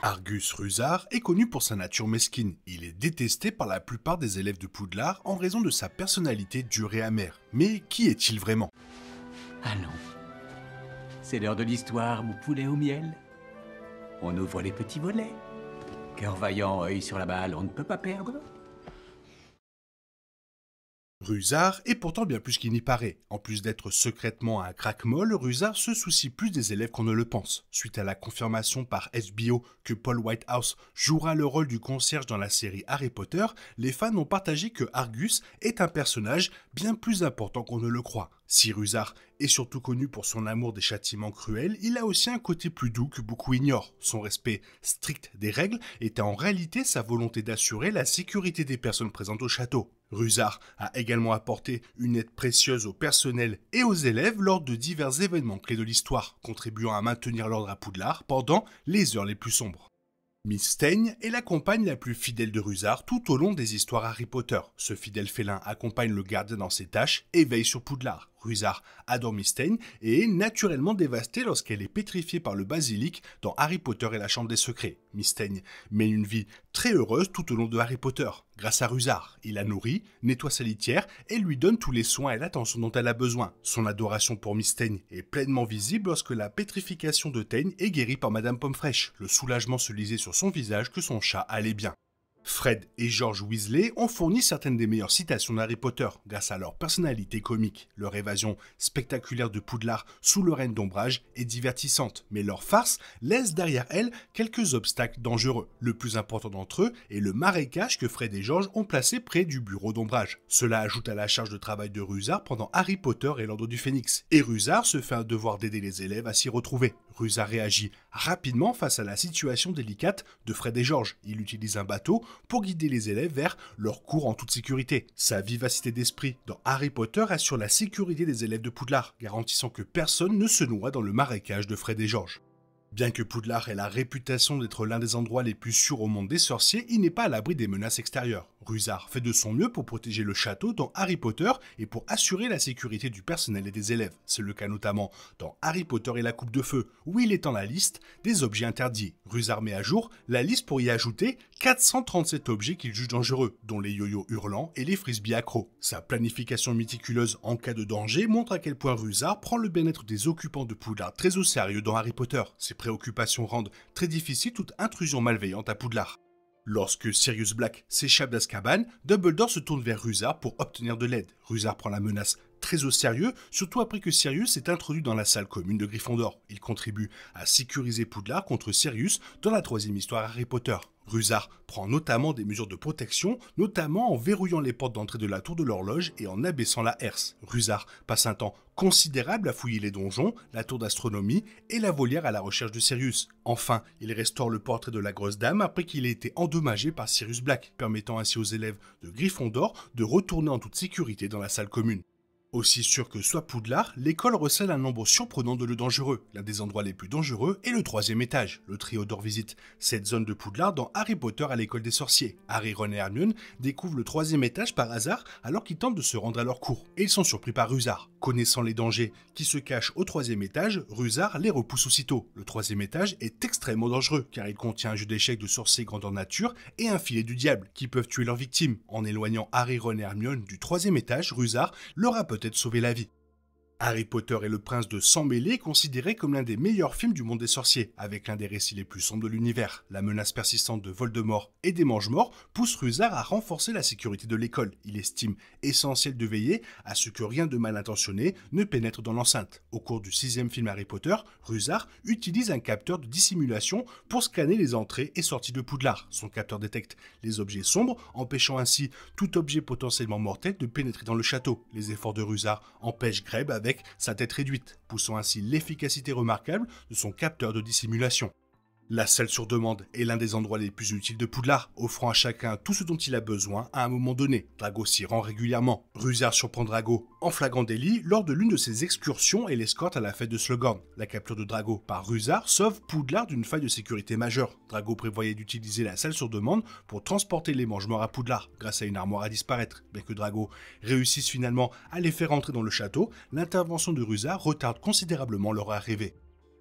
Argus Rusard est connu pour sa nature mesquine. Il est détesté par la plupart des élèves de Poudlard en raison de sa personnalité dure et amère. Mais qui est-il vraiment? Allons, c'est l'heure de l'histoire, mon poulet au miel. On ouvre les petits volets. Cœur vaillant, œil sur la balle, on ne peut pas perdre. Rusard est pourtant bien plus qu'il n'y paraît. En plus d'être secrètement un crack-molle, Rusard se soucie plus des élèves qu'on ne le pense. Suite à la confirmation par HBO que Paul Whitehouse jouera le rôle du concierge dans la série Harry Potter, les fans ont partagé que Argus est un personnage bien plus important qu'on ne le croit. Si Rusard est surtout connu pour son amour des châtiments cruels, il a aussi un côté plus doux que beaucoup ignorent. Son respect strict des règles était en réalité sa volonté d'assurer la sécurité des personnes présentes au château. Rusard a également apporté une aide précieuse au personnel et aux élèves lors de divers événements clés de l'histoire, contribuant à maintenir l'ordre à Poudlard pendant les heures les plus sombres. Miss Stein est la compagne la plus fidèle de Rusard tout au long des histoires Harry Potter. Ce fidèle félin accompagne le gardien dans ses tâches et veille sur Poudlard. Rusard adore Miss Stein et est naturellement dévastée lorsqu'elle est pétrifiée par le basilic dans Harry Potter et la Chambre des Secrets. Miss Stein mène une vie très heureuse tout au long de Harry Potter. Grâce à Rusard, il la nourrit, nettoie sa litière et lui donne tous les soins et l'attention dont elle a besoin. Son adoration pour Miss Stein est pleinement visible lorsque la pétrification de Teigne est guérie par Madame Pomme-Fraîche. Le soulagement se lisait sur son visage que son chat allait bien. Fred et George Weasley ont fourni certaines des meilleures citations d'Harry Potter grâce à leur personnalité comique. Leur évasion spectaculaire de Poudlard sous le règne d'Ombrage est divertissante, mais leur farce laisse derrière elle quelques obstacles dangereux. Le plus important d'entre eux est le marécage que Fred et George ont placé près du bureau d'Ombrage. Cela ajoute à la charge de travail de Rusard pendant Harry Potter et l'Ordre du Phénix. Et Rusard se fait un devoir d'aider les élèves à s'y retrouver. Rusard réagit rapidement face à la situation délicate de Fred et George. Il utilise un bateau pour guider les élèves vers leur cours en toute sécurité. Sa vivacité d'esprit dans Harry Potter assure la sécurité des élèves de Poudlard, garantissant que personne ne se noie dans le marécage de Fred et George. Bien que Poudlard ait la réputation d'être l'un des endroits les plus sûrs au monde des sorciers, il n'est pas à l'abri des menaces extérieures. Rusard fait de son mieux pour protéger le château dans Harry Potter et pour assurer la sécurité du personnel et des élèves. C'est le cas notamment dans Harry Potter et la Coupe de Feu, où il étend la liste des objets interdits. Rusard met à jour la liste pour y ajouter 437 objets qu'il juge dangereux, dont les yo-yo hurlants et les frisbees accros. Sa planification méticuleuse en cas de danger montre à quel point Rusard prend le bien-être des occupants de Poudlard très au sérieux dans Harry Potter. Ses préoccupations rendent très difficile toute intrusion malveillante à Poudlard. Lorsque Sirius Black s'échappe d'Azkaban, Dumbledore se tourne vers Rusard pour obtenir de l'aide. Rusard prend la menace très au sérieux, surtout après que Sirius s'est introduit dans la salle commune de Gryffondor. Il contribue à sécuriser Poudlard contre Sirius dans la troisième histoire Harry Potter. Rusard prend notamment des mesures de protection, notamment en verrouillant les portes d'entrée de la tour de l'horloge et en abaissant la herse. Rusard passe un temps considérable à fouiller les donjons, la tour d'astronomie et la volière à la recherche de Sirius. Enfin, il restaure le portrait de la grosse dame après qu'il ait été endommagé par Sirius Black, permettant ainsi aux élèves de Gryffondor de retourner en toute sécurité dans la salle commune. Aussi sûr que soit Poudlard, l'école recèle un nombre surprenant de lieux dangereux. L'un des endroits les plus dangereux est le troisième étage. Le trio d'or visite cette zone de Poudlard dans Harry Potter à l'école des sorciers. Harry, Ron et Hermione découvrent le troisième étage par hasard alors qu'ils tentent de se rendre à leur cours. Et ils sont surpris par Rusard. Connaissant les dangers qui se cachent au troisième étage, Rusard les repousse aussitôt. Le troisième étage est extrêmement dangereux car il contient un jeu d'échecs de sorciers grandeur nature et un filet du diable qui peuvent tuer leurs victimes. En éloignant Harry, Ron et Hermione du troisième étage, Rusard leur a peut-être sauvé la vie. Harry Potter et le prince de Sang Mêlé est considéré comme l'un des meilleurs films du monde des sorciers, avec l'un des récits les plus sombres de l'univers. La menace persistante de Voldemort et des Mange-Morts pousse Rusard à renforcer la sécurité de l'école. Il estime essentiel de veiller à ce que rien de mal intentionné ne pénètre dans l'enceinte. Au cours du sixième film Harry Potter, Rusard utilise un capteur de dissimulation pour scanner les entrées et sorties de Poudlard. Son capteur détecte les objets sombres, empêchant ainsi tout objet potentiellement mortel de pénétrer dans le château. Les efforts de Rusard empêchent Greb avec sa tête réduite, poussant ainsi l'efficacité remarquable de son capteur de dissimulation. La salle sur demande est l'un des endroits les plus utiles de Poudlard, offrant à chacun tout ce dont il a besoin à un moment donné. Drago s'y rend régulièrement. Rusard surprend Drago en flagrant délit lors de l'une de ses excursions et l'escorte à la fête de Slughorn. La capture de Drago par Rusard sauve Poudlard d'une faille de sécurité majeure. Drago prévoyait d'utiliser la salle sur demande pour transporter les Mange-Morts à Poudlard, grâce à une armoire à disparaître. Bien que Drago réussisse finalement à les faire entrer dans le château, l'intervention de Rusard retarde considérablement leur arrivée.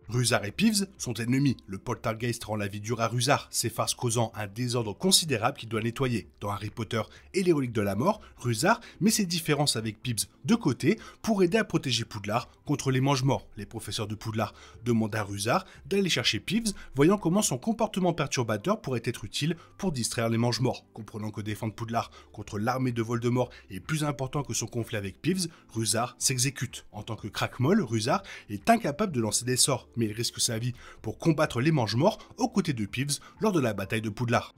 Rusard et Peeves sont ennemis. Le poltergeist rend la vie dure à Rusard, ses farces causant un désordre considérable qu'il doit nettoyer. Dans Harry Potter et les reliques de la mort, Rusard met ses différences avec Peeves de côté pour aider à protéger Poudlard contre les mange-morts. Les professeurs de Poudlard demandent à Rusard d'aller chercher Peeves, voyant comment son comportement perturbateur pourrait être utile pour distraire les mange-morts. Comprenant que défendre Poudlard contre l'armée de Voldemort est plus important que son conflit avec Peeves, Rusard s'exécute. En tant que crack-molle, Rusard est incapable de lancer des sorts, mais il risque sa vie pour combattre les mange-morts aux côtés de Peeves lors de la bataille de Poudlard.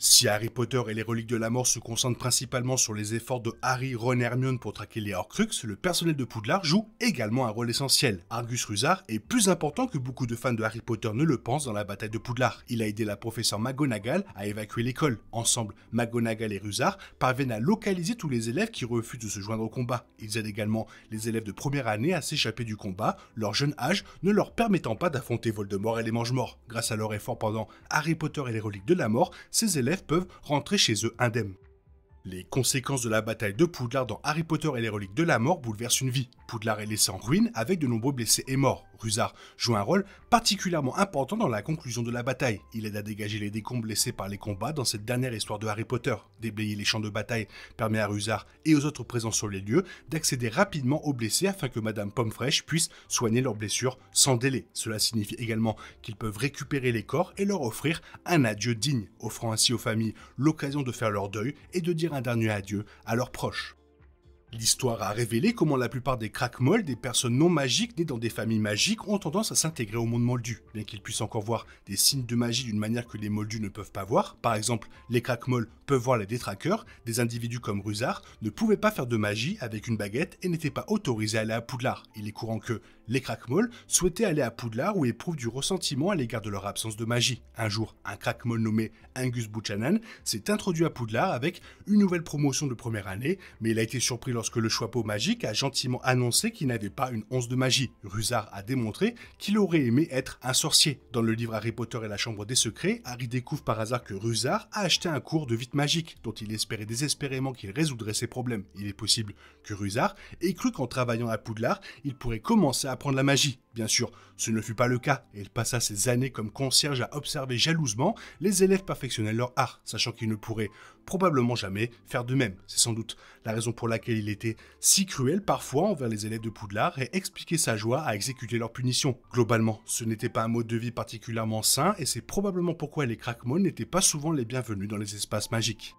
Si Harry Potter et les reliques de la mort se concentrent principalement sur les efforts de Harry, Ron et Hermione pour traquer les Horcruxes, le personnel de Poudlard joue également un rôle essentiel. Argus Rusard est plus important que beaucoup de fans de Harry Potter ne le pensent dans la bataille de Poudlard. Il a aidé la professeure McGonagall à évacuer l'école. Ensemble, McGonagall et Rusard parviennent à localiser tous les élèves qui refusent de se joindre au combat. Ils aident également les élèves de première année à s'échapper du combat, leur jeune âge ne leur permettant pas d'affronter Voldemort et les mange-morts. Grâce à leur effort pendant Harry Potter et les reliques de la mort, ces élèves peuvent rentrer chez eux indemnes. Les conséquences de la bataille de Poudlard dans Harry Potter et les reliques de la mort bouleversent une vie. Poudlard est laissé en ruine avec de nombreux blessés et morts. Rusard joue un rôle particulièrement important dans la conclusion de la bataille. Il aide à dégager les décombres laissés par les combats dans cette dernière histoire de Harry Potter. Déblayer les champs de bataille permet à Rusard et aux autres présents sur les lieux d'accéder rapidement aux blessés afin que Madame Pomme-Fraîche puisse soigner leurs blessures sans délai. Cela signifie également qu'ils peuvent récupérer les corps et leur offrir un adieu digne, offrant ainsi aux familles l'occasion de faire leur deuil et de dire un dernier adieu à leurs proches. L'histoire a révélé comment la plupart des crack-molles, des personnes non magiques nées dans des familles magiques, ont tendance à s'intégrer au monde moldu, bien qu'ils puissent encore voir des signes de magie d'une manière que les moldus ne peuvent pas voir. Par exemple, les crack-molles peuvent voir les détraqueurs, des individus comme Rusard ne pouvaient pas faire de magie avec une baguette et n'étaient pas autorisés à aller à Poudlard. Il est courant que les crack-molles souhaitaient aller à Poudlard ou éprouvent du ressentiment à l'égard de leur absence de magie. Un jour, un crack-molle nommé Angus Buchanan s'est introduit à Poudlard avec une nouvelle promotion de première année, mais il a été surpris lorsque le Choixpeau magique a gentiment annoncé qu'il n'avait pas une once de magie. Rusard a démontré qu'il aurait aimé être un sorcier. Dans le livre Harry Potter et la Chambre des Secrets, Harry découvre par hasard que Rusard a acheté un cours de vite magique, dont il espérait désespérément qu'il résoudrait ses problèmes. Il est possible que Rusard ait cru qu'en travaillant à Poudlard, il pourrait commencer à apprendre la magie. Bien sûr, ce ne fut pas le cas, et il passa ses années comme concierge à observer jalousement les élèves perfectionner leur art, sachant qu'il ne pourrait probablement jamais faire de même. C'est sans doute la raison pour laquelle il était si cruel parfois envers les élèves de Poudlard et expliquait sa joie à exécuter leur punition. Globalement, ce n'était pas un mode de vie particulièrement sain, et c'est probablement pourquoi les crack-molles n'étaient pas souvent les bienvenus dans les espaces magiques.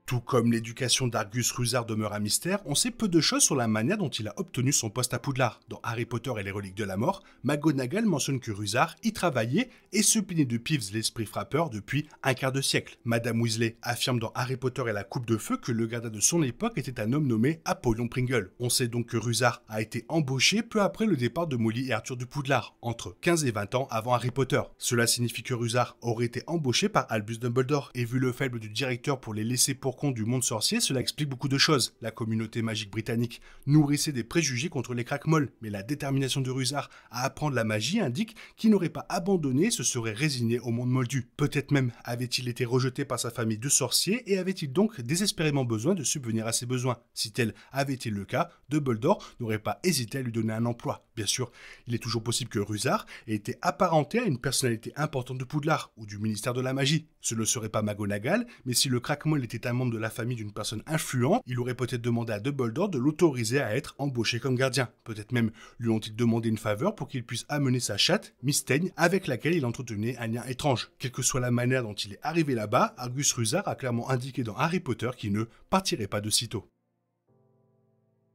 Tout comme l'éducation d'Argus Rusard demeure un mystère, on sait peu de choses sur la manière dont il a obtenu son poste à Poudlard. Dans Harry Potter et les reliques de la mort, McGonagall mentionne que Rusard y travaillait et se plaignait de Peeves l'esprit frappeur depuis un quart de siècle. Madame Weasley affirme dans Harry Potter et la coupe de feu que le gardien de son époque était un homme nommé Apollyon Pringle. On sait donc que Rusard a été embauché peu après le départ de Molly et Arthur de Poudlard, entre 15 et 20 ans avant Harry Potter. Cela signifie que Rusard aurait été embauché par Albus Dumbledore, et vu le faible du directeur pour les laisser pour compte du monde sorcier, cela explique beaucoup de choses. La communauté magique britannique nourrissait des préjugés contre les crack-molles, mais la détermination de Rusard à apprendre la magie indique qu'il n'aurait pas abandonné et se serait résigné au monde moldu. Peut-être même avait-il été rejeté par sa famille de sorciers et avait-il donc désespérément besoin de subvenir à ses besoins. Si tel avait été le cas, Dumbledore n'aurait pas hésité à lui donner un emploi. Bien sûr, il est toujours possible que Rusard ait été apparenté à une personnalité importante de Poudlard ou du ministère de la magie. Ce ne serait pas McGonagall, mais si le crack-molle était un membre de la famille d'une personne influente, il aurait peut-être demandé à Dumbledore de l'autoriser à être embauché comme gardien. Peut-être même lui ont-ils demandé une faveur pour qu'il puisse amener sa chatte, Miss Teigne, avec laquelle il entretenait un lien étrange. Quelle que soit la manière dont il est arrivé là-bas, Argus Rusard a clairement indiqué dans Harry Potter qu'il ne partirait pas de sitôt.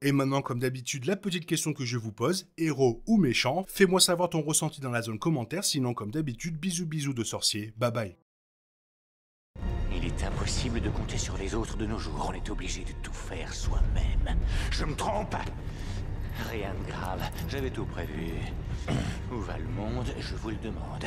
Et maintenant, comme d'habitude, la petite question que je vous pose, héros ou méchant, fais-moi savoir ton ressenti dans la zone commentaire, sinon comme d'habitude, bisous bisous de sorcier, bye bye. Il est impossible de compter sur les autres de nos jours, on est obligé de tout faire soi-même. Je me trompe? Rien de grave, j'avais tout prévu. Où va le monde, je vous le demande.